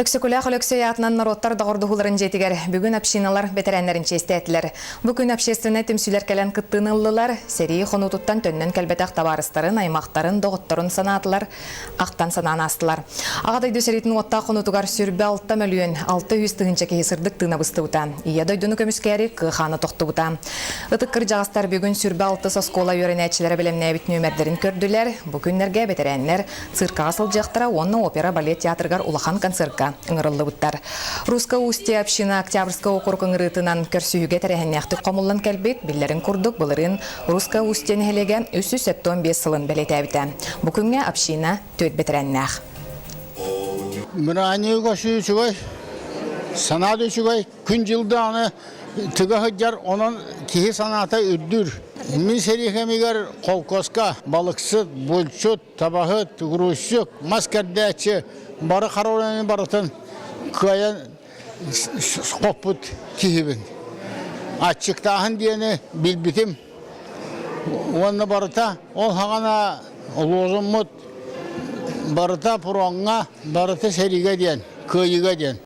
Өксөкүләк өлөксөй атынан народтар дағырдығыларын жетігер. Бүгін апшиналар ветеринарин честетілер. Бүгін общественный темсүлер кәлен кыттынылылар, серии қонутуттан төннен кәлбетақ табарыстарын, аймақтарын, доғыттарын санатылар, ақтан санан астылар. Ағадай дөсеретін отта қонутугар сүрбе 6 миллион 600 тығынча кейсірдік тына бұстығыта. Ия дойдыны көміскәрі қыханы тоқтығыта. Үтіккір жағастар бүгін сүрбе 6 соскола өренәтшілері білемне бит нөмердерін көрділер. Бүгінлерге ветеринар цирка асыл жақтыра, онны опера балет театргар улахан концерт ыңырылы бұттар. Руска Устья община Октябрьского округ ыңырытынан көрсүйіге тәрәхіннәқті қомылын кәлбет, білерін күрдік бұлырын Руска Устья нәхелеген 375 сылын бәлет әбіті. Бүкінге община төт бетерәннәқ. Мұраны көші үшігай, санады үшігай, күн жылды аны түгі ғыджар, оның кейі санаты үрдір. Мен серихемегер қолкоска, балықсыт, бұлчыт, табағыт, грузчык, маскардәчі, бары қарауыланы барытын көйен қоппыт кейбін. Атчықтағын дейіні білбітім. Оны барыта, ол хағана лозымыт, барыта пұранға, барыта сериге дейін, көйіге дейін.